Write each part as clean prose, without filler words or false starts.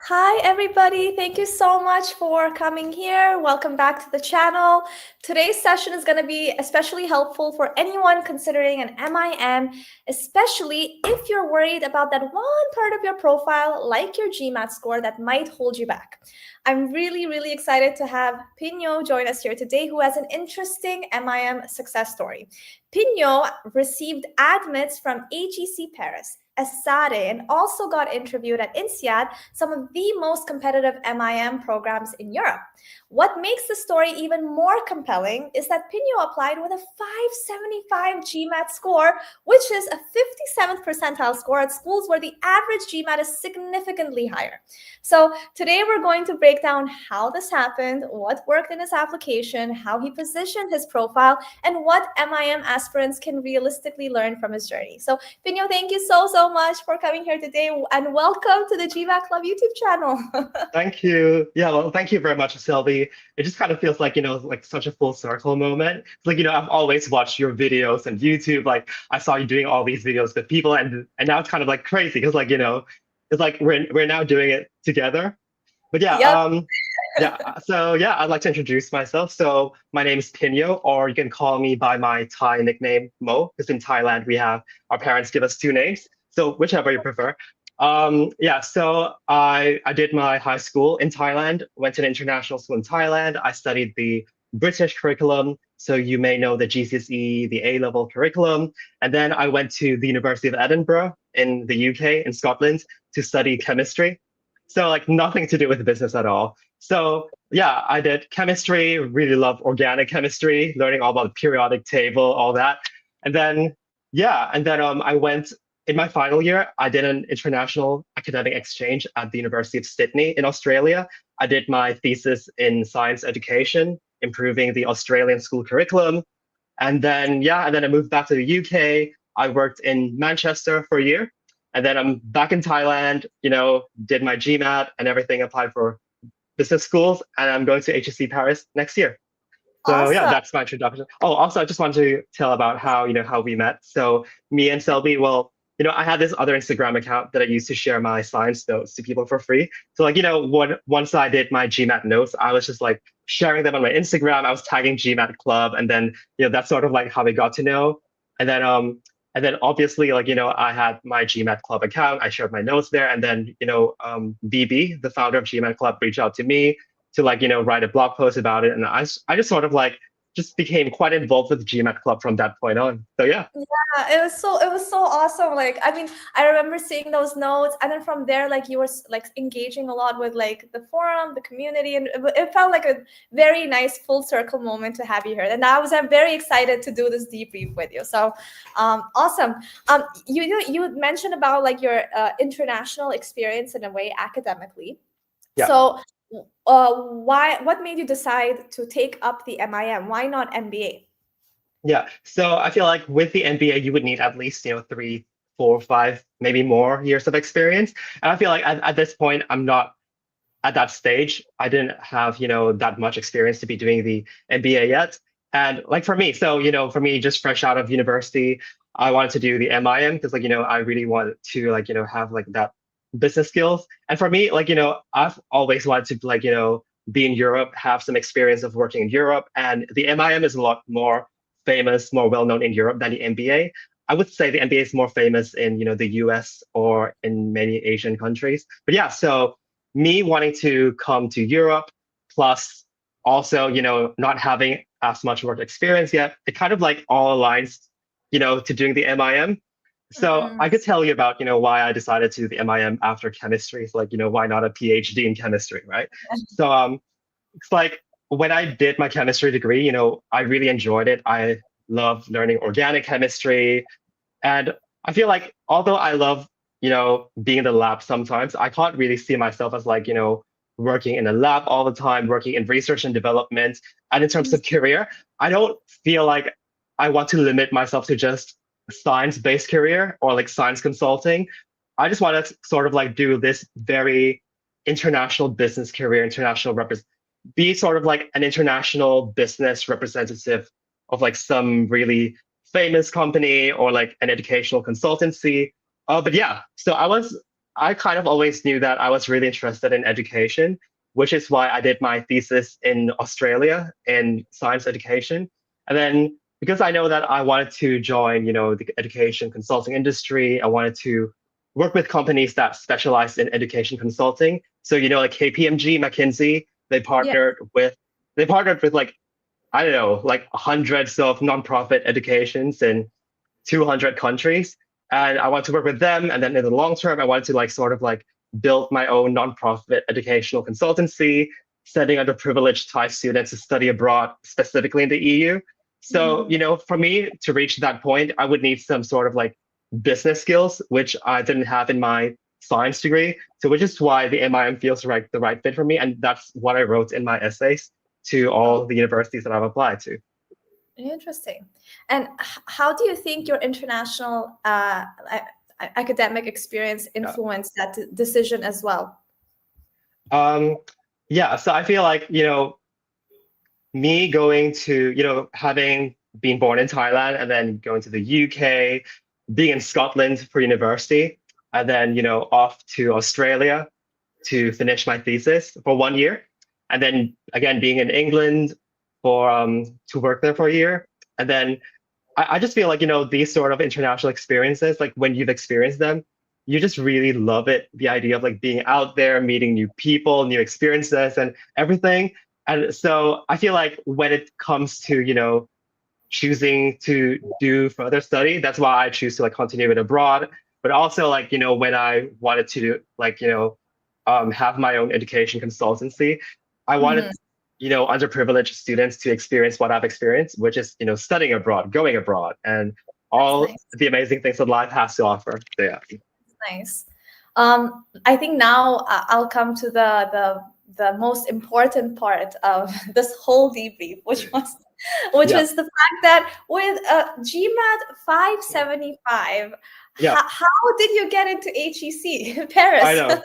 Hi everybody, thank you so much for coming here. Welcome back to the channel. Today's session is going to be especially helpful for anyone considering an MIM, especially if you're worried about that one part of your profile, like your GMAT score, that might hold you back. I'm really excited to have Pinyo join us here today, who has an interesting MIM success story. Pinyo received admits from HEC Paris, ESADE, and also got interviewed at INSEAD, some of the most competitive MIM programs in Europe. What makes the story even more compelling is that Pinyo applied with a 575 GMAT score, which is a 57th percentile score at schools where the average GMAT is significantly higher. So today we're going to break down how this happened, what worked in his application, how he positioned his profile, and what MIM aspirants can realistically learn from his journey. So Pinyo, thank you so much for coming here today, and welcome to the GMAT Club YouTube channel. Thank you. Yeah, well, thank you very much, Sylvie. It just kind of feels like, like such a full circle moment. It's like, I've always watched your videos on YouTube. Like I saw you doing all these videos with people and now it's kind of like crazy because like, it's like we're now doing it together. But yeah, Yep. so I'd like to introduce myself. So my name is Pinyo, or you can call me by my Thai nickname, Mo, because in Thailand we have our parents give us two names. So whichever you prefer. So I did my high school in Thailand, went to an international school in Thailand. I studied the British curriculum. So you may know the GCSE, the A-level curriculum. And then I went to the University of Edinburgh in the UK, in Scotland, to study chemistry. So like nothing to do with business at all. So yeah, I did chemistry, really love organic chemistry, learning all about the periodic table, all that. And then, I went in my final year, I did an international academic exchange at the University of Sydney in Australia. I did my thesis in science education, improving the Australian school curriculum. And then I moved back to the UK. I worked in Manchester for a year. And then I'm back in Thailand, did my GMAT and everything, applied for business schools, and I'm going to HEC Paris next year. So yeah, Awesome. that's my introduction. Oh, also, I just want to tell about how we met. So me and Selby, well, I had this other Instagram account that I used to share my science notes to people for free. So like, once I did my GMAT notes, I was just like sharing them on my Instagram. I was tagging GMAT Club, and then that's sort of like how we got to know. And then obviously, like, I had my GMAT Club account. I shared my notes there, and then BB, the founder of GMAT Club, reached out to me to like write a blog post about it, and I just sort of like just became quite involved with the GMAT Club from that point on. So yeah. Yeah, it was so awesome. Like, I mean, I remember seeing those notes, and then from there, like, you were like engaging a lot with like the forum, the community, and it felt like a very nice full circle moment to have you here. And I'm very excited to do this debrief with you. So awesome. You mentioned about like your international experience in a way academically. Yeah. So what made you decide to take up the MIM? Why not MBA? Yeah. So I feel like with the MBA, you would need at least, 3, 4, 5, maybe more years of experience. And I feel like at this point, I'm not at that stage. I didn't have, that much experience to be doing the MBA yet. And like for me, so, for me, just fresh out of university, I wanted to do the MIM because like, I really wanted to like, have like that business skills. And for me, like, I've always wanted to like, be in Europe, have some experience of working in Europe. And the MIM is a lot more famous, more well-known in Europe than the MBA. I would say the MBA is more famous in, the US or in many Asian countries. But yeah, so me wanting to come to Europe, plus also, not having as much work experience yet, it kind of like all aligns, to doing the MIM. So I Mhm. could tell you about, why I decided to do the MIM after chemistry. It's like, why not a PhD in chemistry, right? So it's like when I did my chemistry degree, I really enjoyed it. I love learning organic chemistry. And I feel like although I love, being in the lab sometimes, I can't really see myself as like, working in a lab all the time, working in research and development. And in terms of career, I don't feel like I want to limit myself to just science-based career or like science consulting. I just want to sort of like do this very international business career, be sort of like an international business representative of like some really famous company or like an educational consultancy. But yeah, so I was I kind of always knew that I was really interested in education, which is why I did my thesis in Australia in science education. And then because I know that I wanted to join, the education consulting industry, I wanted to work with companies that specialize in education consulting. So, like KPMG, McKinsey, Yeah. they partnered with like, I don't know, like hundreds of nonprofit educations in 200 countries. And I want to work with them. And then in the long term, I wanted to like sort of like build my own nonprofit educational consultancy, setting underprivileged Thai students to study abroad, specifically in the EU. So, Mhm. for me to reach that point, I would need some sort of like business skills, which I didn't have in my science degree. So, which is why the MIM feels like the right fit for me. And that's what I wrote in my essays to Oh, all the universities that I've applied to. interesting. And how do you think your international academic experience Yeah. influenced that decision as well? Um, yeah, so I feel like, me going to, having been born in Thailand and then going to the UK, being in Scotland for university, and then, off to Australia to finish my thesis for 1 year. And then again, being in England for to work there for a year. And then I just feel like, these sort of international experiences, like when you've experienced them, you just really love it. The idea of like being out there, meeting new people, new experiences and everything. And so I feel like when it comes to, choosing to do further study, that's why I choose to like continue it abroad. But also like, when I wanted to like, have my own education consultancy, I wanted, Mhm. underprivileged students to experience what I've experienced, which is, studying abroad, going abroad, and That's all nice. the amazing things that life has to offer. So, yeah. Nice. I think now I'll come to the most important part of this whole debrief, which Yeah. is the fact that with GMAT 575, Yeah. how did you get into HEC I Paris? know.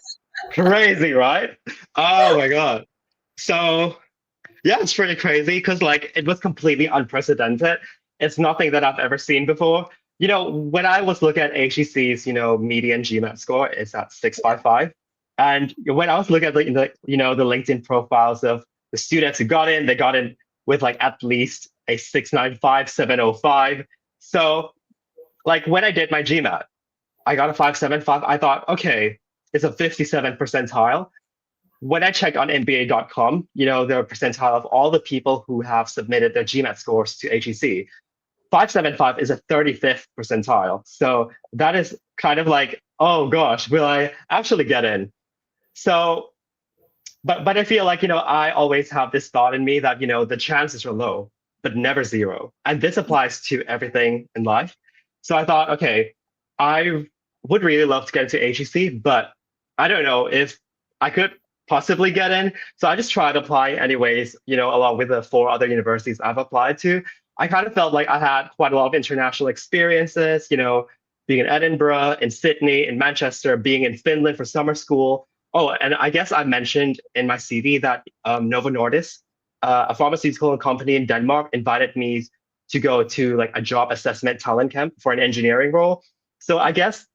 Crazy, right? Oh my God. So yeah, it's pretty crazy because like it was completely unprecedented. It's nothing that I've ever seen before. When I was looking at HEC's, median GMAT score, it's at 655. And when I was looking at the LinkedIn profiles of the students who got in, they got in with like at least a 695, 705. So like when I did my GMAT, I got a 575. I thought, okay, it's a 57 percentile. When I checked on NBA.com, the percentile of all the people who have submitted their GMAT scores to HEC, 575 is a 35th percentile. So that is kind of like, oh gosh, will I actually get in? So, but I feel like, I always have this thought in me that, the chances are low, but never zero. And this applies to everything in life. So I thought, okay, I would really love to get into HEC, but I don't know if I could possibly get in. So I just tried to apply anyways, along with the 4 other universities I've applied to. I kind of felt like I had quite a lot of international experiences, being in Edinburgh, in Sydney, in Manchester, being in Finland for summer school. Oh, and I guess I mentioned in my CV that Novo Nordisk, a pharmaceutical company in Denmark, invited me to go to like a job assessment talent camp for an engineering role. So I guess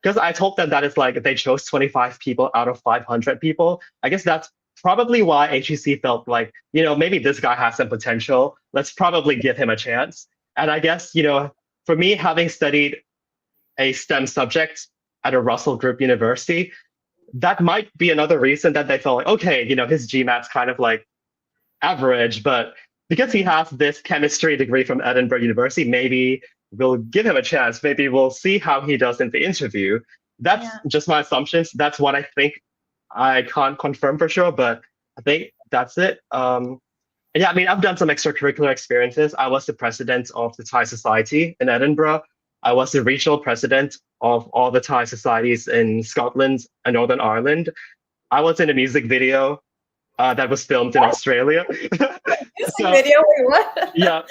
because I told them that it's like they chose 25 people out of 500 people. I guess that's probably why HEC felt like, maybe this guy has some potential. Let's probably give him a chance. And I guess, for me, having studied a STEM subject at a Russell Group university, that might be another reason that they felt like, okay, his GMAT's kind of like average, but because he has this chemistry degree from Edinburgh University, maybe we'll give him a chance. Maybe we'll see how he does in the interview. That's Yeah. just my assumptions. That's what I think. I can't confirm for sure, but I think that's it. And yeah, I mean, I've done some extracurricular experiences. I was the president of the Thai Society in Edinburgh. I was the regional president of all the Thai societies in Scotland and Northern Ireland. I was in a music video that was filmed in Australia. Music So video, wait, what? yeah,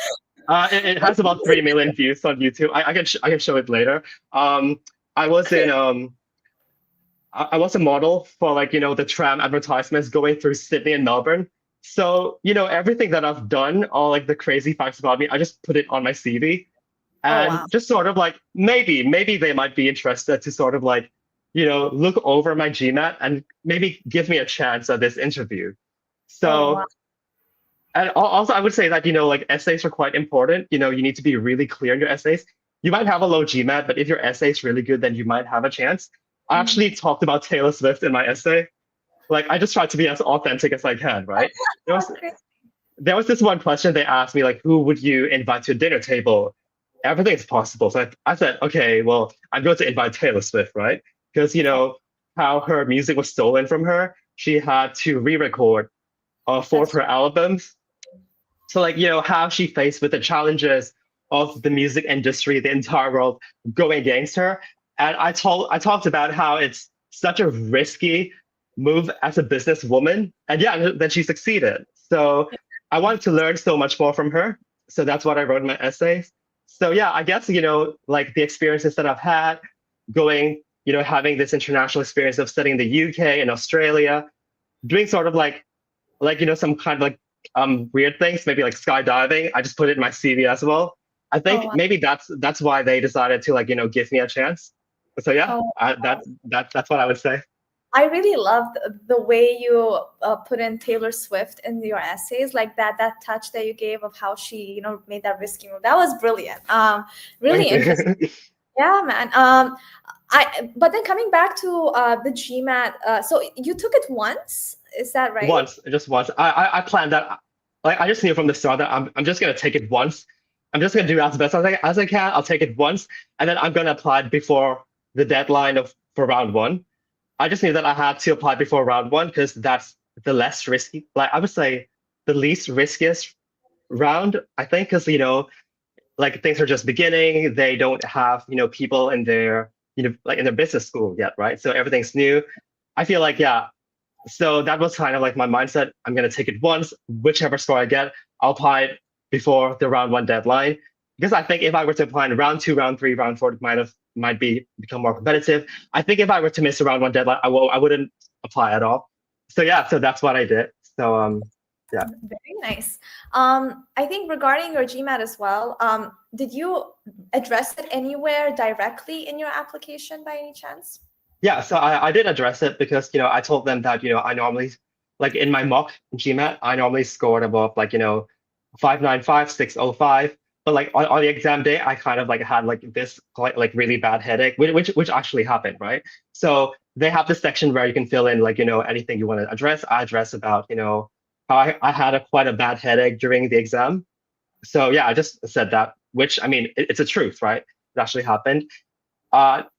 it has about 3 million views on YouTube. I can show it later. I was in I was a model for like the tram advertisements going through Sydney and Melbourne. So everything that I've done, all like the crazy facts about me, I just put it on my CV Oh wow. and just sort of like maybe they might be interested to sort of like look over my GMAT and maybe give me a chance at this interview. Oh, So, wow. and also I would say that, like essays are quite important. You need to be really clear in your essays. You might have a low GMAT, but if your essay is really good, then you might have a chance. I actually talked about Taylor Swift in my essay. Like I just tried to be as authentic as I can, right? There was That's great. there was this one question they asked me, like, who would you invite to a dinner table? Everything is possible. So I said, okay, well, I'm going to invite Taylor Swift, right? Because how her music was stolen from her, she had to re-record four of That's her albums. So like, how she faced with the challenges of the music industry, the entire world going against her. And I talked about how it's such a risky move as a businesswoman. And yeah, then she succeeded. So I wanted to learn so much more from her. So that's what I wrote in my essays. So yeah, I guess, like the experiences that I've had going, having this international experience of studying the UK and Australia, doing sort of some kind of like weird things, maybe like skydiving. I just put it in my CV as well. I Oh, think wow. maybe that's why they decided to give me a chance. So yeah, Oh, that's what I would say. I really love the way you put in Taylor Swift in your essays, like that touch that you gave of how she, made that risky move. That was brilliant. Really Thank interesting. you. Yeah, man. But then coming back to the GMAT, so you took it once, is that right? Just once. I planned that. Like I just knew from the start that I'm just gonna take it once. I'm just gonna do as best as I can. I'll take it once, and then I'm gonna apply before the deadline for round one. I just knew that I had to apply before round one because that's the less risky. Like I would say, the least riskiest round. I think because like things are just beginning. They don't have people in their like in their business school yet, right? So everything's new. I feel like yeah. So that was kind of like my mindset. I'm gonna take it once, whichever score I get, I'll apply it before the round one deadline. Because I think if I were to apply in round two, round three, round four, it might become more competitive. I think if I were to miss a round one deadline, I wouldn't apply at all. So yeah, so that's what I did. So yeah. Very nice. I think regarding your GMAT as well, did you address it anywhere directly in your application by any chance? Yeah, so I did address it because I told them that I normally like in my mock GMAT I normally scored above 595, 605, but like on the exam day I kind of like had like this like really bad headache, which actually happened, right? So they have this section where you can fill in anything you want to address. I address about how I had quite a bad headache during the exam. So yeah, I just said that, which I mean it's a truth, right? It actually happened.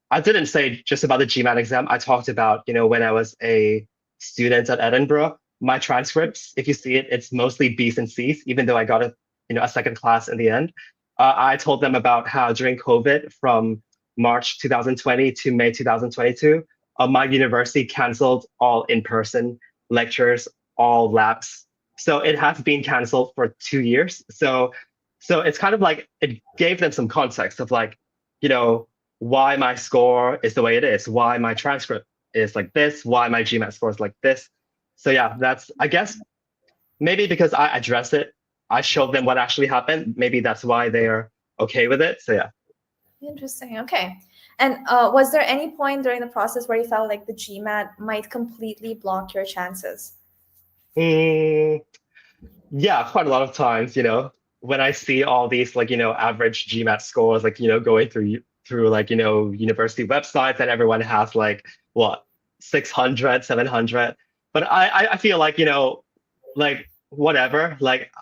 I didn't say just about the GMAT exam. I talked about, when I was a student at Edinburgh, my transcripts, if you see it, it's mostly B's and C's, even though I got a second class in the end. I told them about how during COVID from March 2020 to May 2022, my university canceled all in-person lectures, all labs. So it has been canceled for 2 years. So it's kind of like it gave them some context of why my score is the way it is, why my transcript is like this, why my GMAT score is like this. So yeah, that's, I guess, maybe because I addressed it, I showed them what actually happened. Maybe that's why they're okay with it. So yeah. Interesting. Okay. And was there any point during the process where you felt like the GMAT might completely block your chances? Yeah, quite a lot of times, when I see all these average GMAT scores, going through university websites and everyone has what 600, 700. But I feel like whatever,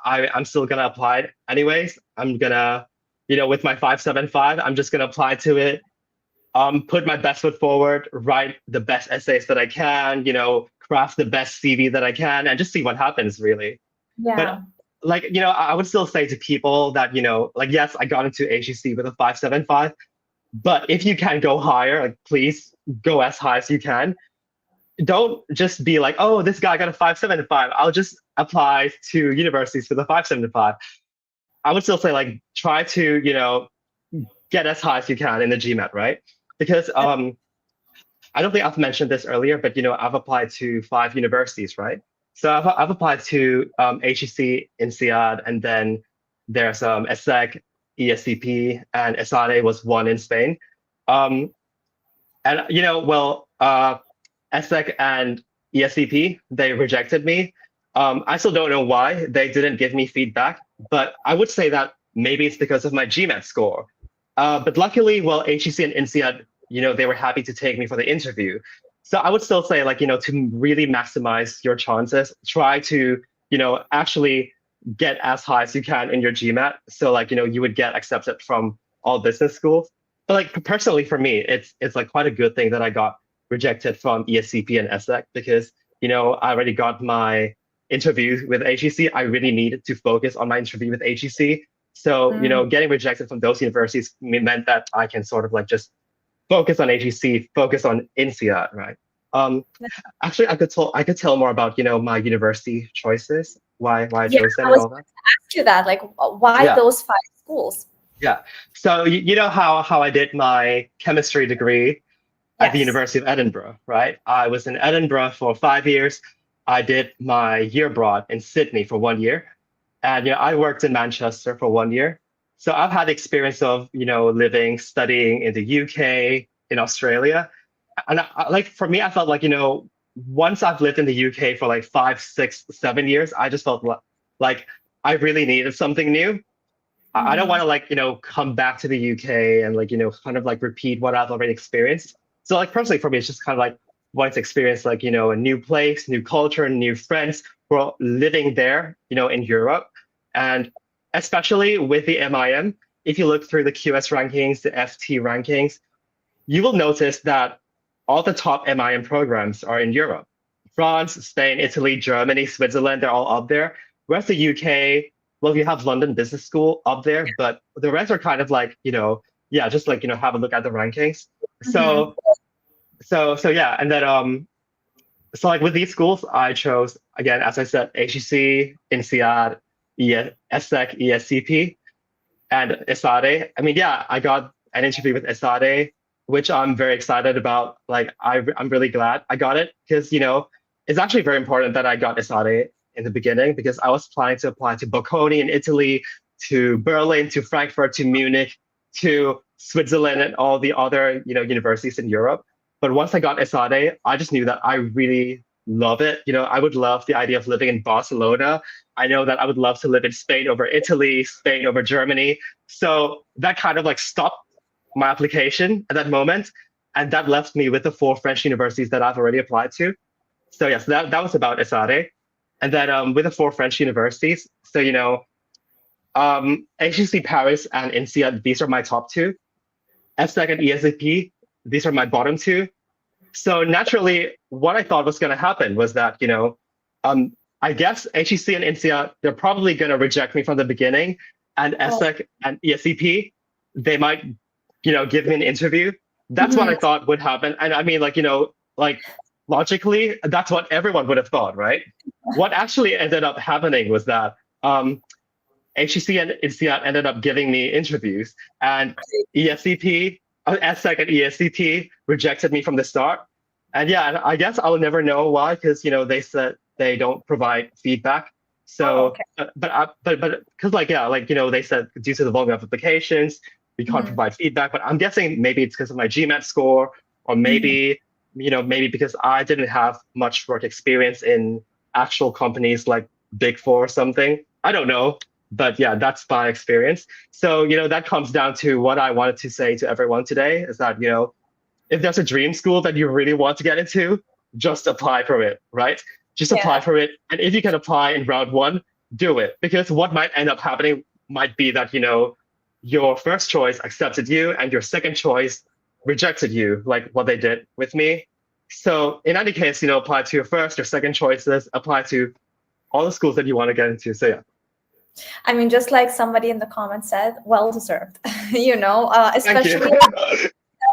I'm still gonna apply it anyways. I'm gonna, with my 575, I'm just gonna apply to it, put my best foot forward, write the best essays that I can, craft the best CV that I can, and just see what happens really. Yeah. But I would still say to people that, yes, I got into HEC with a 575, but if you can go higher, please go as high as you can. Don't just be like, oh, this guy got a 575. I'll just apply to universities for the 575. I would still say try to, get as high as you can in the GMAT, right? Because I don't think I've mentioned this earlier, but I've applied to 5 universities, right? So I've applied to HEC, INSEAD, and then there's ESSEC, ESCP, and ESADE was one in Spain. And well, ESSEC and ESCP, they rejected me. I still don't know why they didn't give me feedback, but I would say that maybe it's because of my GMAT score. But luckily, well, HEC and INSEAD, they were happy to take me for the interview. So I would still say, like, to really maximize your chances, try to, actually get as high as you can in your GMAT. So like, you would get accepted from all business schools. But like personally for me, it's like quite a good thing that I got rejected from ESCP and ESSEC because, I already got my interview with HEC. I really needed to focus on my interview with HEC. So, getting rejected from those universities meant that I can sort of like just focus on HEC, focus on INSEAD, right? Actually, I could tell more about, my university choices, why I chose them and all that. Ask you that, like, why those 5 schools? Yeah. So you know how I did my chemistry degree at the University of Edinburgh, right? I was in Edinburgh for 5 years. I did my year abroad in Sydney for 1 year. And I worked in Manchester for 1 year. So I've had experience of, living, studying in the UK, in Australia. And like for me, I felt like, once I've lived in the UK for like 5, 6, 7 years, I just felt like I really needed something new. I don't want to like, come back to the UK and like, kind of like repeat what I've already experienced. So like personally for me, it's just kind of like wanting to experience like, a new place, new culture, new friends who are living there, in Europe. And especially with the MIM, if you look through the QS rankings, the FT rankings, you will notice that all the top MIM programs are in Europe. France, Spain, Italy, Germany, Switzerland, they're all up there. Whereas the UK, well, you have London Business School up there, but the rest are kind of like, just like, have a look at the rankings. So yeah, and then so like with these schools, I chose, again, as I said, HEC, INSEAD, ESSEC, ESCP, and ESADE. I mean, yeah, I got an interview with ESADE, which I'm very excited about. Like, I'm really glad I got it because, it's actually very important that I got ESADE in the beginning because I was planning to apply to Bocconi in Italy, to Berlin, to Frankfurt, to Munich, to Switzerland, and all the other, universities in Europe. But once I got ESADE, I just knew that I really love it. I would love the idea of living in Barcelona. I know that I would love to live in Spain over Italy, Spain over Germany. So that kind of like stopped my application at that moment. And that left me with the 4 French universities that I've already applied to. So yes, that was about ESADE. And then with the 4 French universities, so, HEC Paris and INSEAD, these are my top 2. ESSEC and ESCP, these are my bottom 2. So naturally, what I thought was going to happen was that, I guess HEC and INSEAD, they're probably going to reject me from the beginning. And ESSEC and ESCP, they might, give me an interview. That's what I thought would happen. And I mean, like, like logically, that's what everyone would have thought, right? What actually ended up happening was that HEC and INSEAD ended up giving me interviews, and ESCP, ESSEC and ESCP rejected me from the start. And yeah, and I guess I'll never know why, because they said they don't provide feedback. So, but because like they said due to the volume of applications, we can't provide feedback. But I'm guessing maybe it's because of my GMAT score, or maybe maybe because I didn't have much work experience in actual companies like Big Four or something. I don't know. But yeah, that's my experience. So, that comes down to what I wanted to say to everyone today is that, if there's a dream school that you really want to get into, just apply for it, right? Just apply for it. And if you can apply in round 1, do it. Because what might end up happening might be that, your first choice accepted you and your second choice rejected you, like what they did with me. So in any case, apply to your first or second choices, apply to all the schools that you want to get into. So yeah. I mean, just like somebody in the comments said, well deserved, especially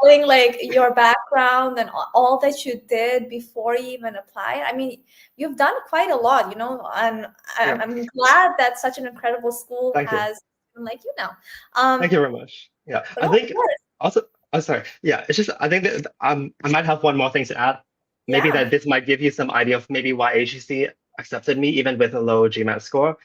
telling like your background and all that you did before you even applied. I mean, you've done quite a lot, and I'm glad that such an incredible school has someone like you now. Thank you very much. Yeah, I think also, sorry. Yeah, it's just, I think that I might have one more thing to add. Maybe that this might give you some idea of maybe why HEC accepted me even with a low GMAT score.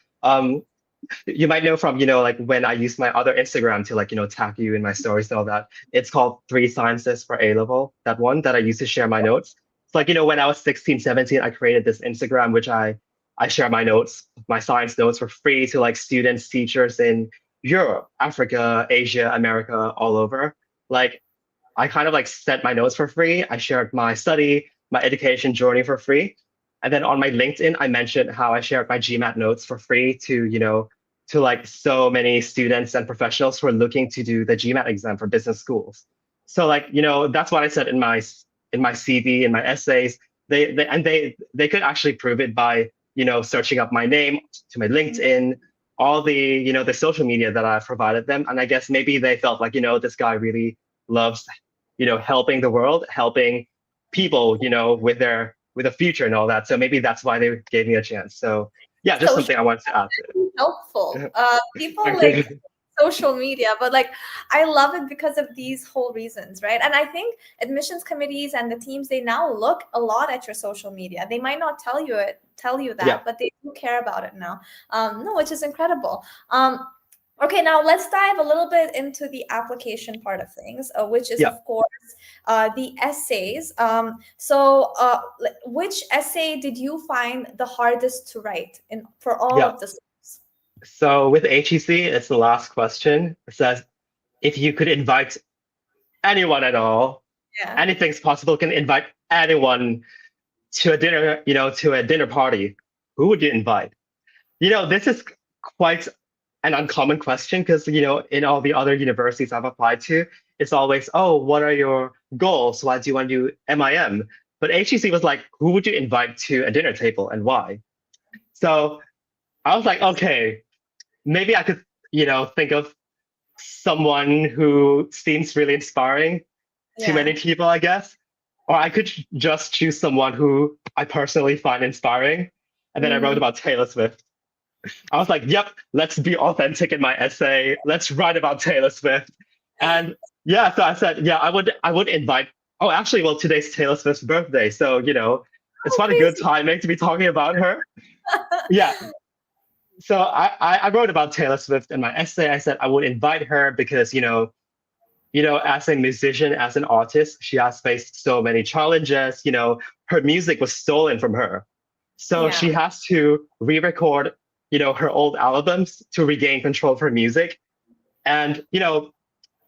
you might know from, like when I use my other Instagram to like, tag you in my stories and all that. It's called Three Sciences for A level. That one that I used to share my notes. It's like, when I was 16, 17, I created this Instagram, which I share my notes, my science notes for free to like students, teachers in Europe, Africa, Asia, America, all over. Like I kind of like sent my notes for free. I shared my study, my education journey for free. And then on my LinkedIn, I mentioned how I shared my GMAT notes for free to, to like so many students and professionals who are looking to do the GMAT exam for business schools. So like, that's what I said in my CV, in my essays. They could actually prove it by, searching up my name to my LinkedIn, all the, the social media that I provided them. And I guess maybe they felt like, this guy really loves, helping the world, helping people, with a future and all that. So maybe that's why they gave me a chance. So yeah, just something I wanted to add. Helpful. People like social media, but like I love it because of these whole reasons, right? And I think admissions committees and the teams, they now look a lot at your social media. They might not tell you that, Yeah. but they do care about it now. No, which is incredible. Okay, now let's dive a little bit into the application part of things, which is, of course, the essays. So which essay did you find the hardest to write for all of the schools? So with HEC, it's the last question. It says, if you could invite anyone at all, anything's possible, can invite anyone to a dinner, to a dinner party, who would you invite? This is quite an uncommon question because, in all the other universities I've applied to, it's always, oh, what are your goals? Why do you want to do MIM? But HEC was like, who would you invite to a dinner table and why? So I was like, okay, maybe I could, think of someone who seems really inspiring to many people, I guess. Or I could just choose someone who I personally find inspiring. And then I wrote about Taylor Swift. I was like, yep, let's be authentic in my essay. Let's write about Taylor Swift. And yeah, so I said, yeah, I would invite, oh, actually, well, today's Taylor Swift's birthday. So, it's quite a good timing to be talking about her. Yeah. So I wrote about Taylor Swift in my essay. I said I would invite her because, as a musician, as an artist, she has faced so many challenges. Her music was stolen from her. So she has to re-record, her old albums to regain control of her music. And,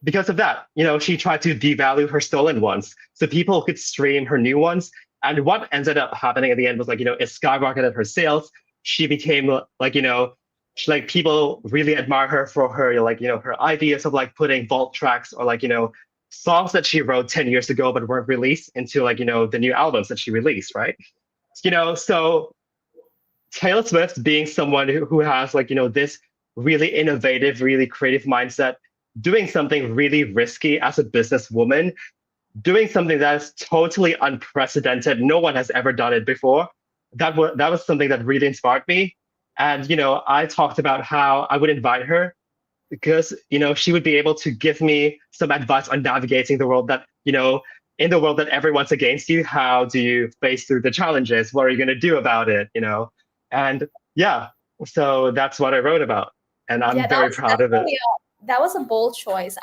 because of that, she tried to devalue her stolen ones so people could stream her new ones. And what ended up happening at the end was like, it skyrocketed her sales. She became like people really admire her for her, like, her ideas of like putting vault tracks or like, songs that she wrote 10 years ago but weren't released into like, the new albums that she released, right? So Taylor Swift being someone who has like, this really innovative, really creative mindset, doing something really risky as a businesswoman, doing something that is totally unprecedented. No one has ever done it before. That was something that really inspired me. And, I talked about how I would invite her because, she would be able to give me some advice on navigating the world that, in the world that everyone's against you. How do you face through the challenges? What are you going to do about it? And yeah, so that's what I wrote about. And I'm very proud of it. That was a bold choice.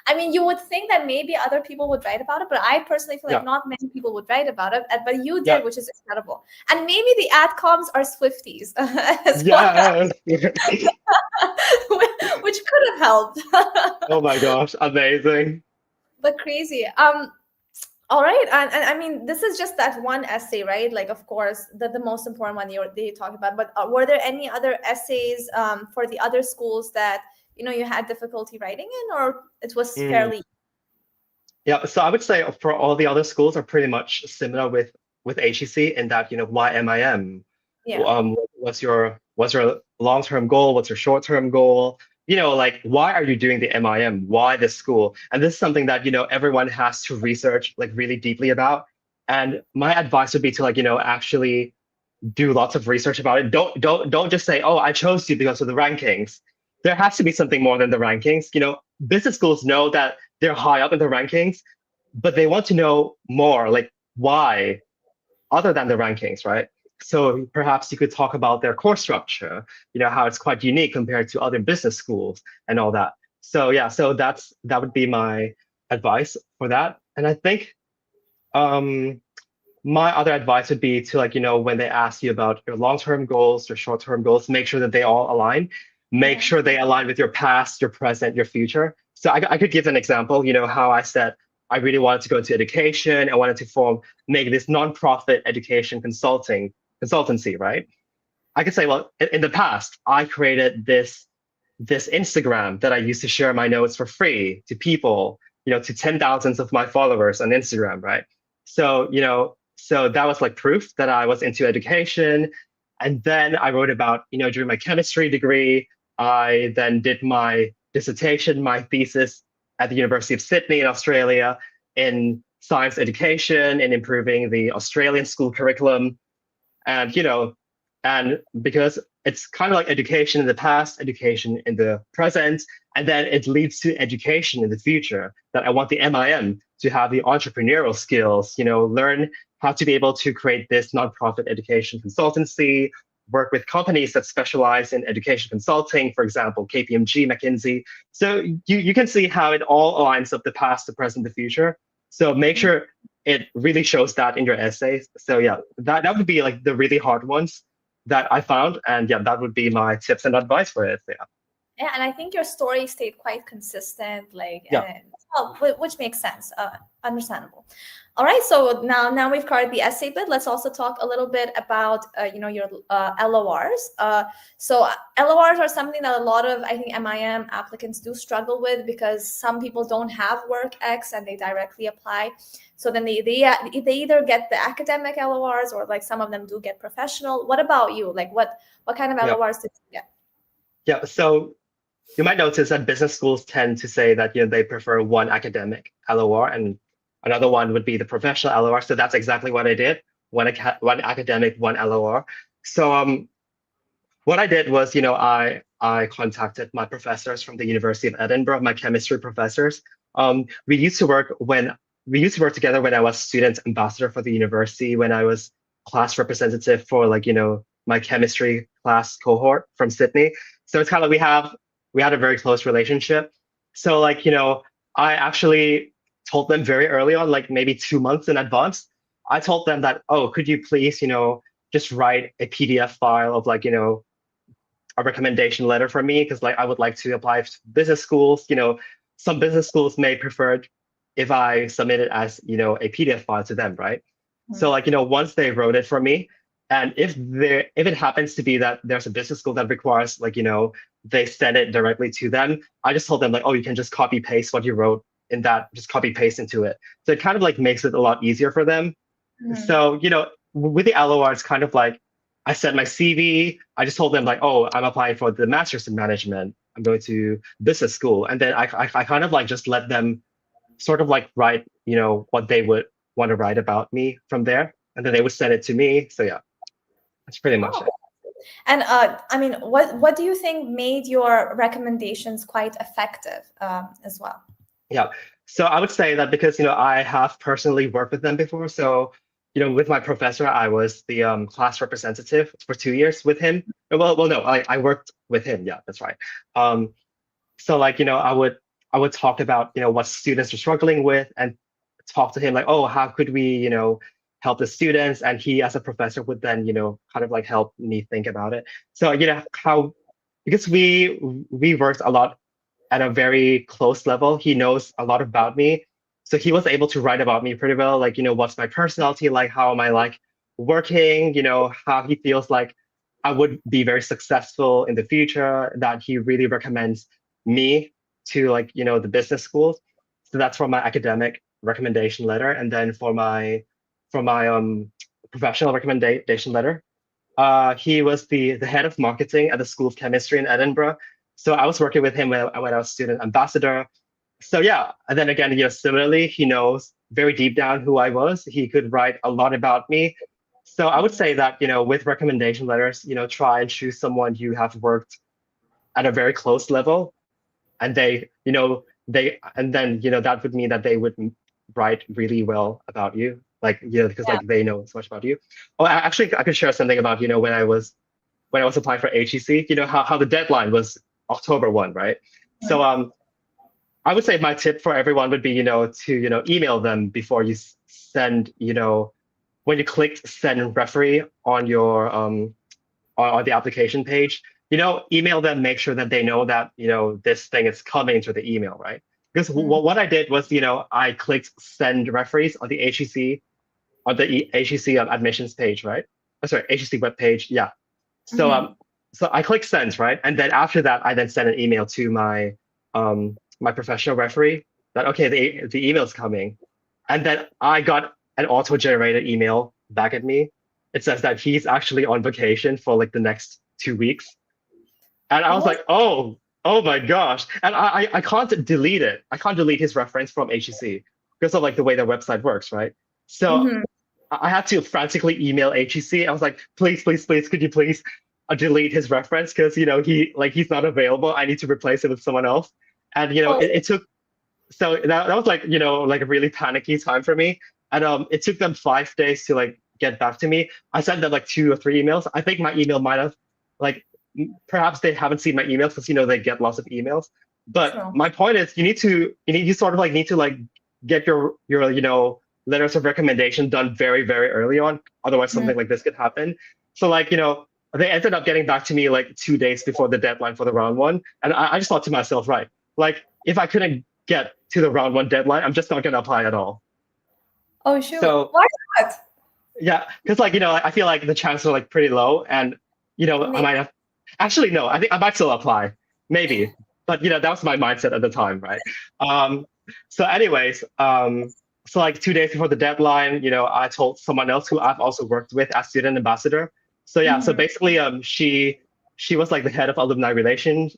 I mean, you would think that maybe other people would write about it, but I personally feel like not many people would write about it. But you did, which is incredible. And maybe the adcoms are Swifties as well, which could have helped. Oh my gosh, amazing! But crazy. All right, and I mean, this is just that one essay, right? Like, of course, the most important one they talked about. But were there any other essays for the other schools that you had difficulty writing in, or it was fairly? Yeah, so I would say for all the other schools are pretty much similar with HEC in that why MIM? What's your long-term goal? What's your short-term goal? Like, why are you doing the MIM? Why this school? And this is something that everyone has to research like really deeply about. And my advice would be to like actually do lots of research about it. Don't just say, oh, I chose you because of the rankings. There has to be something more than the rankings. Business schools know that they're high up in the rankings, but they want to know more, like why, other than the rankings, right? so perhaps you could talk about their course structure, how it's quite unique compared to other business schools and all that. So yeah, so that would be my advice for that. And I think my other advice would be to when they ask you about your long-term goals, your short-term goals, make sure that they all align. Make sure they align with your past, your present, your future. So I could give an example, how I said I really wanted to go into education. I wanted to make this nonprofit education consultancy, right? I could say, well, in the past, I created this Instagram that I used to share my notes for free to people, to 10,000s of my followers on Instagram, right? So, so that was like proof that I was into education. And then I wrote about, during my chemistry degree, I then did my dissertation, my thesis at the University of Sydney in Australia in science education and improving the Australian school curriculum. And, and because it's kind of like education in the past, education in the present, and then it leads to education in the future, that I want the MIM to have the entrepreneurial skills, learn how to be able to create this nonprofit education consultancy, work with companies that specialize in education consulting, for example, KPMG, McKinsey. So you can see how it all aligns up the past, the present, the future. So make sure it really shows that in your essays. So yeah, that would be like the really hard ones that I found. And yeah, that would be my tips and advice for it. Yeah. Yeah, and I think your story stayed quite consistent, Yeah. Which makes sense, understandable. All right, so now we've covered the essay bit. Let's also talk a little bit about your LORs. So LORs are something that a lot of, I think, MIM applicants do struggle with, because some people don't have work X and they directly apply. So then they either get the academic LORs, or like some of them do get professional. What about you? Like what kind of LORs did you get? Yeah, so you might notice that business schools tend to say that they prefer one academic LOR, and another one would be the professional LOR. So that's exactly what I did: one academic, one LOR. So what I did was, I contacted my professors from the University of Edinburgh, my chemistry professors. We used to work together when I was student ambassador for the university, when I was class representative for my chemistry class cohort from Sydney. So it's kind of we had a very close relationship. So I actually told them very early on, like maybe 2 months in advance. I told them that, oh, could you please, just write a PDF file of a recommendation letter for me, because I would like to apply to business schools. Some business schools may prefer if I submit it as a PDF file to them, right? Mm-hmm. So once they wrote it for me, and if it happens to be that there's a business school that requires they send it directly to them, I just told them oh, you can just copy paste what you wrote in that, just copy paste into it. So it kind of makes it a lot easier for them. Mm-hmm. So with the LOR, it's kind of I sent my CV. I just told them oh, I'm applying for the master's in management. I'm going to business school, and then I kind of just let them sort of write what they would want to write about me from there, and then they would send it to me. So yeah, that's pretty much it. And I mean, what do you think made your recommendations quite effective as well? Yeah, so I would say that because I have personally worked with them before. So with my professor, I was the class representative for 2 years with him. Well, no, I worked with him. Yeah, that's right. So I would talk about what students are struggling with, and talk to him oh, how could we help the students, and he as a professor would then kind of help me think about it. So because we worked a lot at a very close level, he knows a lot about me, so he was able to write about me pretty well, what's my personality like, how am I working, how he feels I would be very successful in the future, that he really recommends me to the business schools. So that's for my academic recommendation letter. And then for my professional recommendation letter, he was the head of marketing at the School of Chemistry in Edinburgh. So I was working with him when I was student ambassador. So yeah, and then again, similarly, he knows very deep down who I was. He could write a lot about me. So I would say that with recommendation letters, try and choose someone you have worked at a very close level, and that would mean that they would write really well about you. like, because like they know so much about you. Oh, actually, I could share something about, when I was applying for HEC, how the deadline was October 1, right? So I would say my tip for everyone would be, to, email them before you send, when you click send referee on your on the application page, email them, make sure that they know that, this thing is coming to the email, right? Because what I did was, I clicked send referees on the HEC, HEC admissions page, right? Oh, sorry, HEC web page. Yeah. So I click send, right? And then after that, I then send an email to my professional referee that, okay, the email's coming. And then I got an auto-generated email back at me. It says that he's actually on vacation for like the next 2 weeks. And I was like, oh my gosh. And I can't delete it. I can't delete his reference from HEC because of like the way the website works, right? So I had to frantically email HEC. I was like, please, could you please delete his reference? Because, he's not available. I need to replace it with someone else. And, it took, so that was like, like a really panicky time for me. And it took them 5 days to like get back to me. I sent them like 2 or 3 emails. I think my email might have perhaps they haven't seen my emails because, they get lots of emails. But my point is you sort of like need to like get your letters of recommendation done very, very early on. Otherwise, something like this could happen. So like, they ended up getting back to me like 2 days before the deadline for the round 1. And I just thought to myself, right, like if I couldn't get to the round 1 deadline, I'm just not going to apply at all. Oh, sure. So, why not? Yeah, because like, I feel like the chances are like pretty low. And, I might have, actually, no, I think I might still apply, maybe. But, that was my mindset at the time, right? So anyways, so like 2 days before the deadline, I told someone else who I've also worked with as student ambassador. So yeah, so basically, she was like the head of alumni relations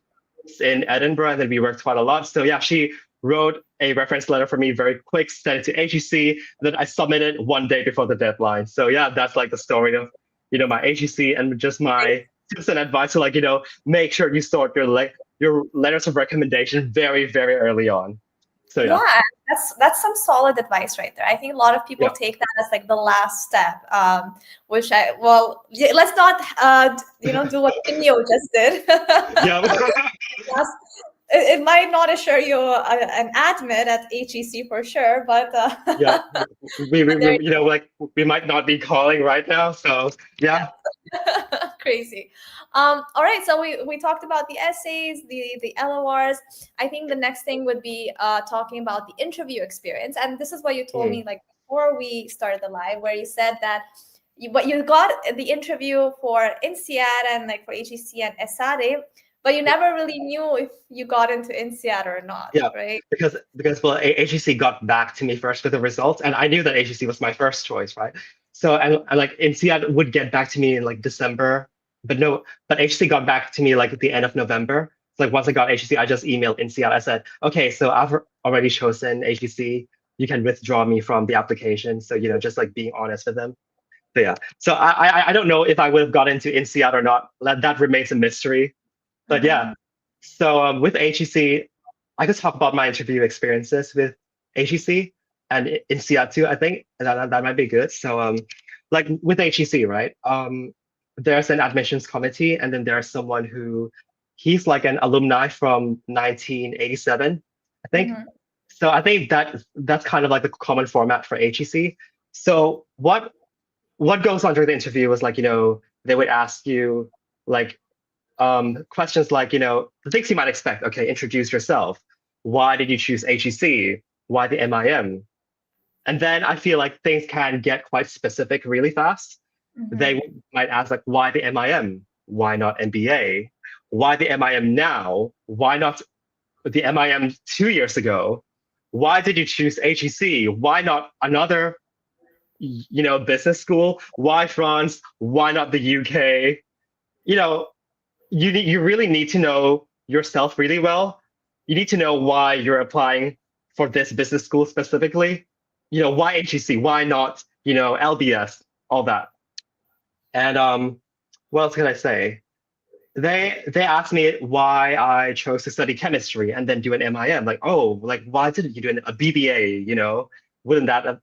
in Edinburgh, and then we worked quite a lot. So yeah, she wrote a reference letter for me very quick, sent it to HEC, and then I submitted 1 day before the deadline. So yeah, that's like the story of, my HEC and just my tips and advice to like, make sure you sort your letters of recommendation very, very early on. So yeah. That's some solid advice right there. I think a lot of people take that as like the last step, let's not do what Pinyo just did. It might not assure you an admit at HEC for sure, but yeah, we might not be calling right now, so yeah. Crazy. All right, so we talked about the essays, the LORs. I think the next thing would be talking about the interview experience, and this is what you told me like before we started the live, where you said that you got the interview for INSEAD and like for HEC and ESADE, but you never really knew if you got into INSEAD or not, right? Because well, HEC got back to me first with the results, and I knew that HEC was my first choice, right? So and like INSEAD would get back to me in like December, but HEC got back to me like at the end of November. So like once I got HEC, I just emailed INSEAD. I said, okay, so I've already chosen HEC. You can withdraw me from the application. So just like being honest with them. So yeah. So I don't know if I would have got into INSEAD or not. That remains a mystery. But yeah, so with HEC, I could talk about my interview experiences with HEC and INSEAD too. I think that might be good. So like with HEC, right? There's an admissions committee, and then there's someone he's like an alumni from 1987, I think. So I think that's kind of like the common format for HEC. So what goes on during the interview was like, they would ask you like questions like, the things you might expect. Okay, introduce yourself. Why did you choose HEC? Why the MIM? And then I feel like things can get quite specific really fast. They might ask like, why the MIM? Why not MBA? Why the MIM now? Why not the MIM 2 years ago? Why did you choose HEC? Why not another, business school? Why France? Why not the UK? You really need to know yourself really well. You need to know why you're applying for this business school specifically. Why HEC? Why not, LBS? All that. And what else can I say? They asked me why I chose to study chemistry and then do an MIM. Like, oh, like why didn't you do a BBA? wouldn't that have,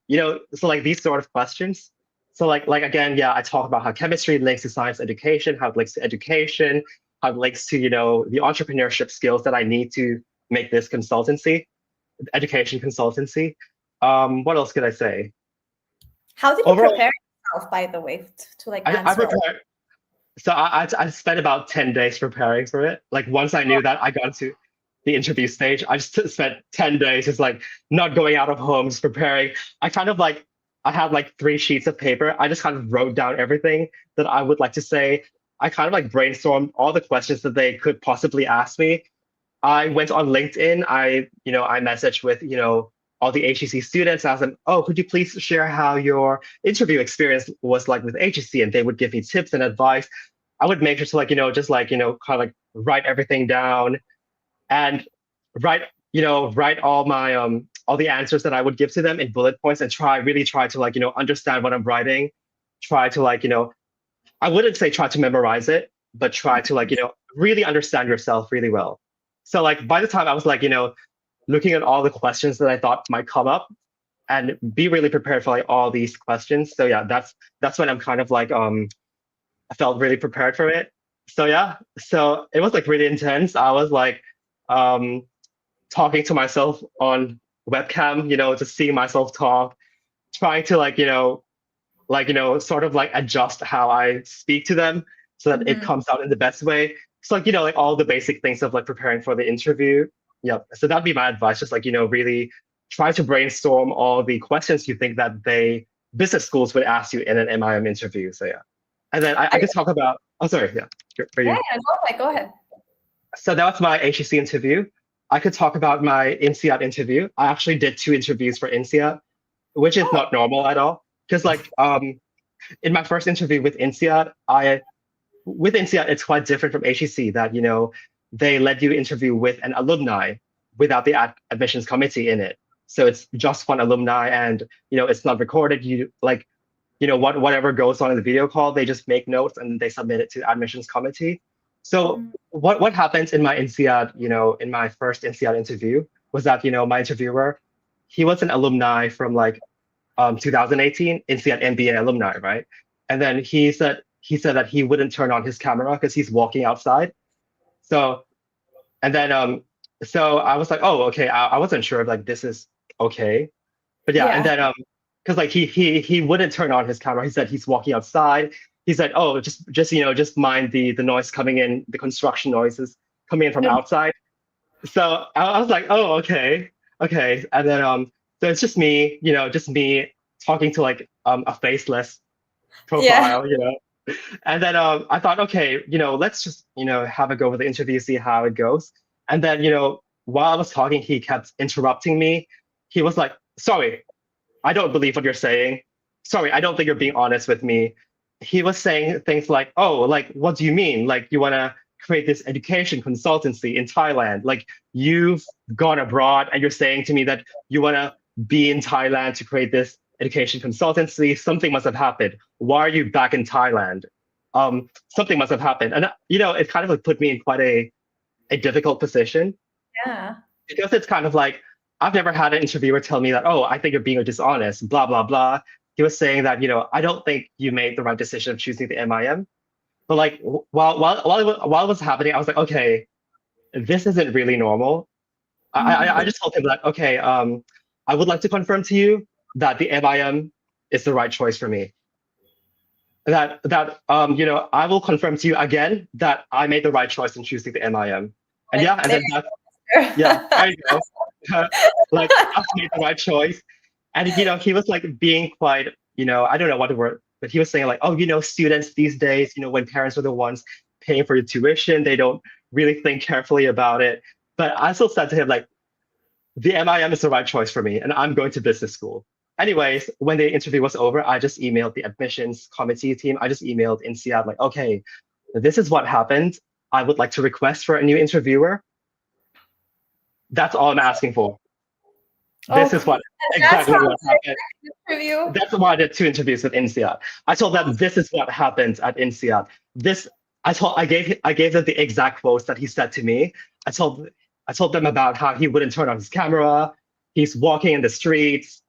so like these sort of questions. So like again, yeah, I talk about how chemistry links to science education, how it links to education, how it links to, the entrepreneurship skills that I need to make this consultancy, education consultancy. What else could I say? How did you Overall, prepare yourself, by the way, to like I answer? prepared. So I spent about 10 days preparing for it. Like once I knew that I got to the interview stage, I just spent 10 days just like not going out of home, just preparing. I had like 3 sheets of paper. I just kind of wrote down everything that I would like to say. I kind of like brainstormed all the questions that they could possibly ask me. I went on LinkedIn. I messaged with, all the HEC students. I asked them, oh, could you please share how your interview experience was like with HEC? And they would give me tips and advice. I would make sure to kind of like write everything down and write all my all the answers that I would give to them in bullet points and really try to like, understand what I'm writing. Try to like, I wouldn't say try to memorize it, but try to like, really understand yourself really well. So like by the time I was like, looking at all the questions that I thought might come up and be really prepared for like all these questions. So yeah, that's when I'm kind of like, I felt really prepared for it. So yeah, so it was like really intense. I was like talking to myself on webcam, just seeing myself talk, trying to like, sort of like adjust how I speak to them so that it comes out in the best way. So like, like all the basic things of like preparing for the interview. Yep. So that'd be my advice. Just like, really try to brainstorm all the questions you think that business schools would ask you in an MIM interview. So yeah. And then I could talk about, oh, sorry. Yeah. For you. Yeah, go ahead. So that was my HEC interview. I could talk about my INSEAD interview. I actually did 2 interviews for INSEAD, which is not normal at all. Because like in my first interview with INSEAD, it's quite different from HEC that, they let you interview with an alumni without the admissions committee in it. So it's just one alumni and, it's not recorded. You like, whatever goes on in the video call, they just make notes and they submit it to the admissions committee. So what happens in my INSEAD, in my first INSEAD interview was that, my interviewer, he was an alumni from like 2018 INSEAD MBA alumni, right? And then he said that he wouldn't turn on his camera because he's walking outside. So, and then so I was like, oh, okay. I wasn't sure if like this is okay, but yeah. And then because like he wouldn't turn on his camera. He said he's walking outside. He said, oh, just mind the noise coming in, the construction noises coming in from outside. So I was like, oh, okay. And then so it's just me, talking to like a faceless profile, And then I thought, okay, let's just, have a go with the interview, see how it goes. And then, while I was talking, he kept interrupting me. He was like, sorry, I don't believe what you're saying. Sorry, I don't think you're being honest with me. He was saying things like, oh, like, what do you mean? Like, you want to create this education consultancy in Thailand? Like, you've gone abroad and you're saying to me that you want to be in Thailand to create this education consultancy. Something must have happened. Why are you back in Thailand? Something must have happened. And, it kind of like put me in quite a difficult position. Yeah. Because it's kind of like, I've never had an interviewer tell me that, oh, I think you're being dishonest, blah, blah, blah. He was saying that, I don't think you made the right decision of choosing the MIM. But like, while it was happening, I was like, okay, this isn't really normal. I just told him that, okay, I would like to confirm to you that the MIM is the right choice for me. That I will confirm to you again that I made the right choice in choosing the MIM. And yeah, and then there you go. Like I made the right choice. And he was like being quite, I don't know what the word, but he was saying like, oh, students these days, when parents are the ones paying for your tuition, they don't really think carefully about it. But I still said to him like, the MIM is the right choice for me, and I'm going to business school. Anyways, when the interview was over, I just emailed the admissions committee team. I just emailed INSEAD like, okay, this is what happened. I would like to request for a new interviewer. That's all I'm asking for. This is what exactly what happened. That's why I did 2 interviews with INSEAD. I told them this is what happened at INSEAD. I gave them the exact quotes that he said to me. I told them about how he wouldn't turn on his camera. He's walking in the streets.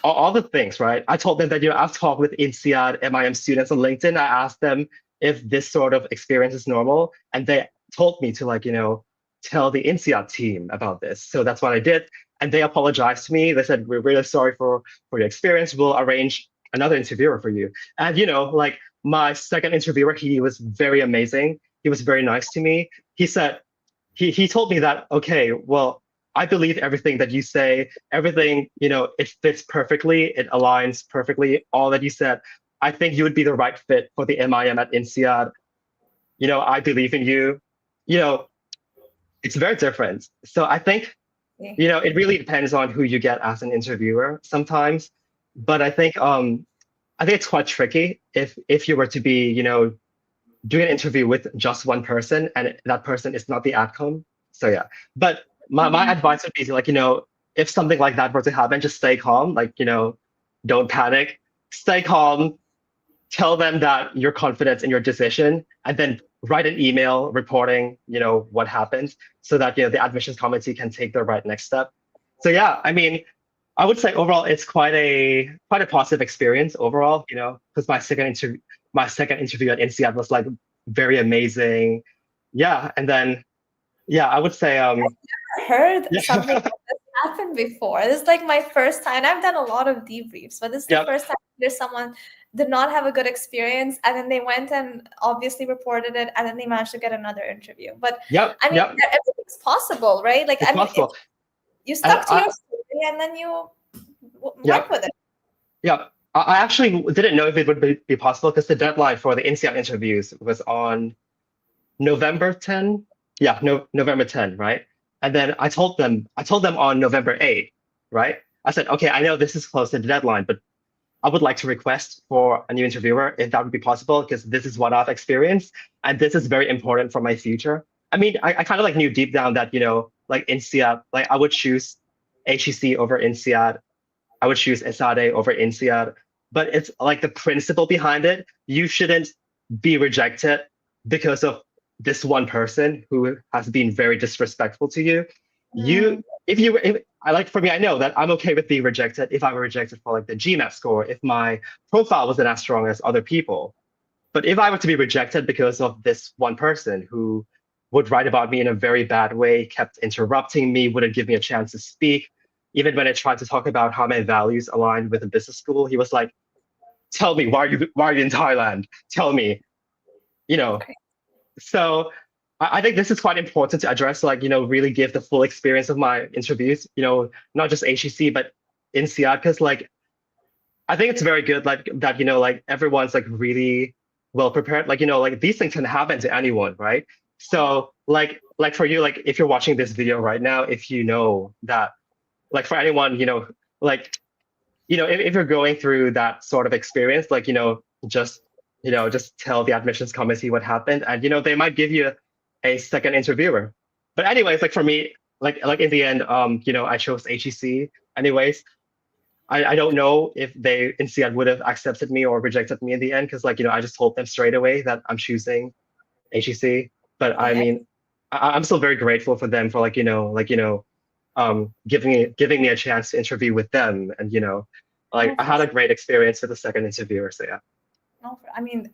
all the things, right? I told them that, I've talked with INSEAD MIM students on LinkedIn. I asked them if this sort of experience is normal, and they told me to tell the INSEAD team about this. So that's what I did. And they apologized to me. They said, we're really sorry for your experience. We'll arrange another interviewer for you. And, my second interviewer, he was very amazing. He was very nice to me. He said, he told me that, okay, well, I believe everything that you say, everything, it fits perfectly, it aligns perfectly, all that you said. I think you would be the right fit for the MIM at INSEAD. I believe in you. It's very different. So I think, it really depends on who you get as an interviewer sometimes. But I think it's quite tricky if you were to be, doing an interview with just one person and that person is not the outcome. So yeah, but my advice would be to, if something like that were to happen, just stay calm, don't panic, stay calm, tell them that you're confident in your decision, and then write an email reporting, what happened, so that, the admissions committee can take the right next step. So yeah, I mean, I would say overall, it's quite a positive experience overall, because my second interview at INSEAD was very amazing. Yeah. And then, yeah, I would say, I've heard something like this happen before. This is my first time. I've done a lot of debriefs, but this is the first time there's someone did not have a good experience, and then they went and obviously reported it, and then they managed to get another interview. But I mean, everything's possible, right? It's possible. You stuck to your story, and then you went with it. Yeah, I actually didn't know if it would be possible, because the deadline for the INSEAD interviews was on November 10. Yeah, November 10, right? And then I told them on November 8, right? I said, okay, I know this is close to the deadline, but I would like to request for a new interviewer if that would be possible, because this is what I've experienced, and this is very important for my future. I mean, I kind of knew deep down that, INSEAD, I would choose HEC over INSEAD. I would choose ESADE over INSEAD. But it's the principle behind it. You shouldn't be rejected because of this one person who has been very disrespectful to you. For me, I know that I'm okay with being rejected if I were rejected for the GMAT score, if my profile wasn't as strong as other people. But if I were to be rejected because of this one person who would write about me in a very bad way, kept interrupting me, wouldn't give me a chance to speak, even when I tried to talk about how my values aligned with a business school, he was like, tell me, why are you in Thailand? Tell me, Okay. So I think this is quite important to address, really give the full experience of my interviews, not just HEC, but INSEAD, because I think it's very good that, everyone's really well prepared. These things can happen to anyone, right? So for you, if you're watching this video right now, if you know that, for anyone, if you're going through that sort of experience, just tell the admissions committee what happened, and they might give you a second interviewer. But anyways, for me, in the end, I chose HEC. Anyways, I don't know if INSEAD would have accepted me or rejected me in the end, because I just told them straight away that I'm choosing HEC. But I mean, I'm still very grateful for them for giving me a chance to interview with them, and I had a great experience with the second interviewer. So yeah. I mean,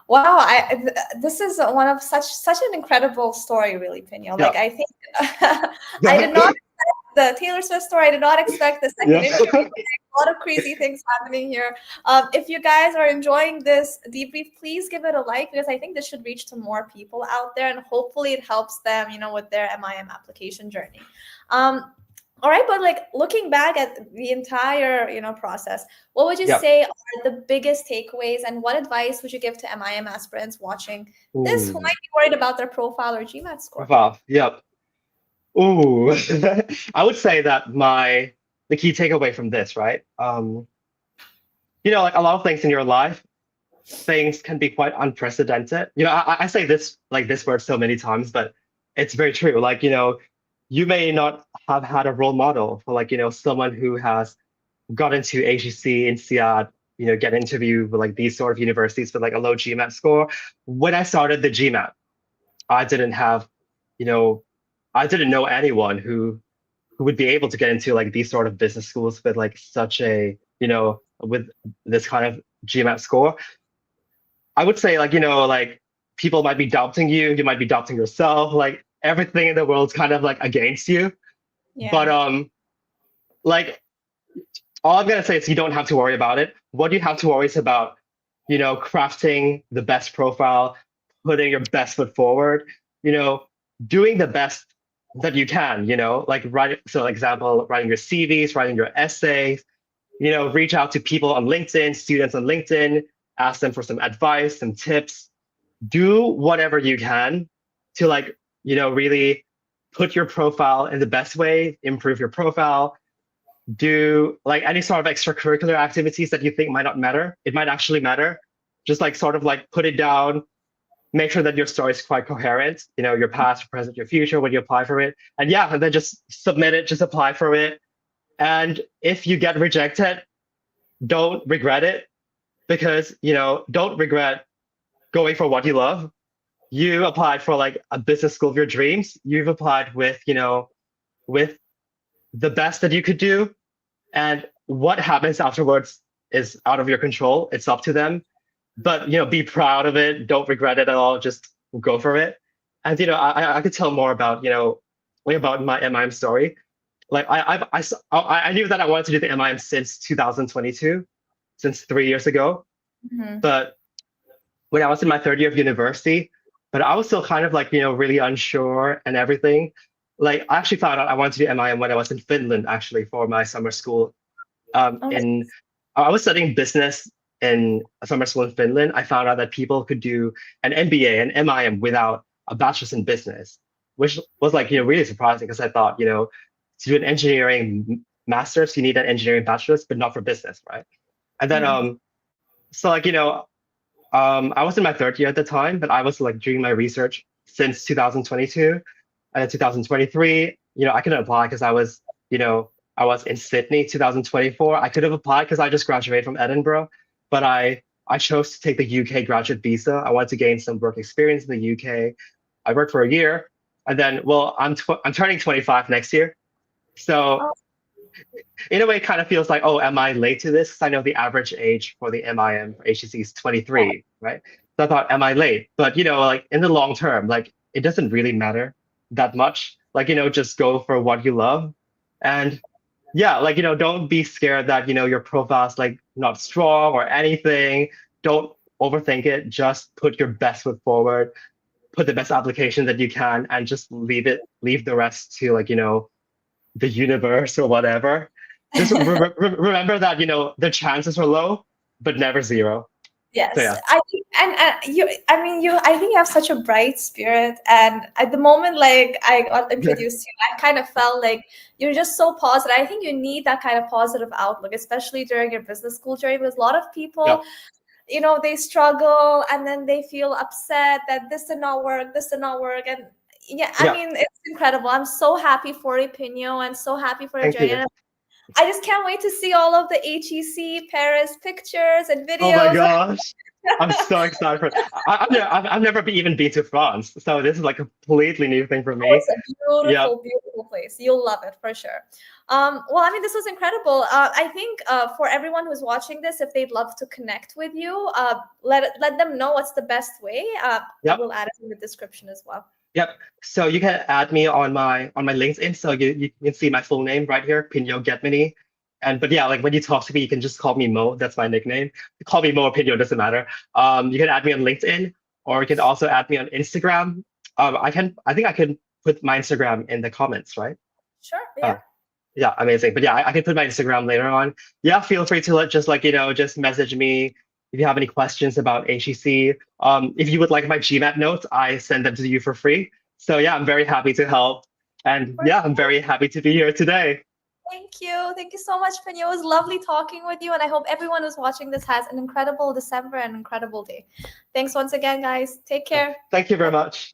wow! This is one of such an incredible story, really, Pinyo. I think I did not expect the Taylor Swift story. I did not expect the second interview. A lot of crazy things happening here. If you guys are enjoying this debrief, please give it a like, because I think this should reach to more people out there, and hopefully it helps them, with their MIM application journey. All right, but looking back at the entire, process, what would you say are the biggest takeaways, and what advice would you give to MIM aspirants watching this who might be worried about their profile or GMAT score? Wow. Yep. Ooh, I would say that the key takeaway from this, right? A lot of things in your life, things can be quite unprecedented. I say this this word so many times, but it's very true. You may not have had a role model for someone who has got into HEC, INSEAD, get an interview with these sort of universities with a low GMAT score. When I started the GMAT, I didn't have, I didn't know anyone who who would be able to get into like these sort of business schools with like such a, with this kind of GMAT score, I would say like, like people might be doubting you, you might be doubting yourself, like everything in the world's kind of like against you. Yeah. But like all I'm gonna say is you don't have to worry about it. What you have to worry is about, crafting the best profile, putting your best foot forward, doing the best that you can, like example, writing your CVs, writing your essays, reach out to people on LinkedIn, students on LinkedIn, ask them for some advice, some tips, do whatever you can to like, really put your profile in the best way, improve your profile, do like any sort of extracurricular activities that you think might not matter. It might actually matter. Just like sort of like put it down, make sure that your story is quite coherent, your past, your present, your future when you apply for it. And yeah, and then just submit it, just apply for it. And if you get rejected, don't regret it, because, don't regret going for what you love. You applied for like a business school of your dreams. You've applied with, with the best that you could do. And what happens afterwards is out of your control. It's up to them. But, be proud of it. Don't regret it at all. Just go for it. And, I could tell more about, about my MIM story. Like I knew that I wanted to do the MIM since 2022, since 3 years ago. Mm-hmm. But when I was in my third year of university, but I was still kind of like, really unsure and everything. Like I actually found out I wanted to do MIM when I was in Finland, actually, for my summer school. I was studying business in a summer school in Finland. I found out that people could do an MBA and MIM without a bachelor's in business, which was like, really surprising, because I thought, to do an engineering master's, you need an engineering bachelor's, but not for business, right? And then, so like, I was in my third year at the time, but I was like doing my research since 2022. And in 2023, I couldn't apply because I was, I was in Sydney. 2024, I could have applied because I just graduated from Edinburgh, but I chose to take the UK graduate visa. I wanted to gain some work experience in the UK. I worked for a year, and then, well, I'm turning 25 next year. So in a way, it kind of feels like, oh, am I late to this? Because I know the average age for the MIM for HEC is 23, right? So I thought, am I late? But, like in the long term, like it doesn't really matter that much. Like, just go for what you love. And yeah, like, don't be scared that, your profile's like not strong or anything. Don't overthink it. Just put your best foot forward, put the best application that you can, and just leave the rest to like, the universe or whatever. Just remember that, the chances are low, but never zero. Yes, so, yeah. I think, and I think you have such a bright spirit, and at the moment, like I got introduced to you, I kind of felt like you're just so positive. I think you need that kind of positive outlook, especially during your business school journey, because a lot of people, they struggle and then they feel upset that this did not work, and I mean, it's incredible. I'm so happy for you, Pinyo, and so happy for your journey. I just can't wait to see all of the HEC Paris pictures and videos. Oh my gosh, I'm so excited for it. I've never even been to France, so this is like a completely new thing for me. Oh, it's a beautiful place. You'll love it for sure. Well, I mean, this was incredible. I think for everyone who's watching this, if they'd love to connect with you, let them know what's the best way. We'll add it in the description as well. Yep. So you can add me on my LinkedIn. So you can see my full name right here, Pinyo Getmini. But yeah, like when you talk to me, you can just call me Mo. That's my nickname. Call me Mo or Pinyo, doesn't matter. You can add me on LinkedIn, or you can also add me on Instagram. I think I can put my Instagram in the comments, right? Sure. Yeah. Yeah, amazing. But yeah, I can put my Instagram later on. Yeah, feel free to just message me if you have any questions about HEC. If you would like my GMAT notes, I send them to you for free. So yeah, I'm very happy to help. And yeah, I'm very happy to be here today. Thank you. Thank you so much, Pinyo. It was lovely talking with you. And I hope everyone who's watching this has an incredible December and incredible day. Thanks once again, guys. Take care. Thank you very much.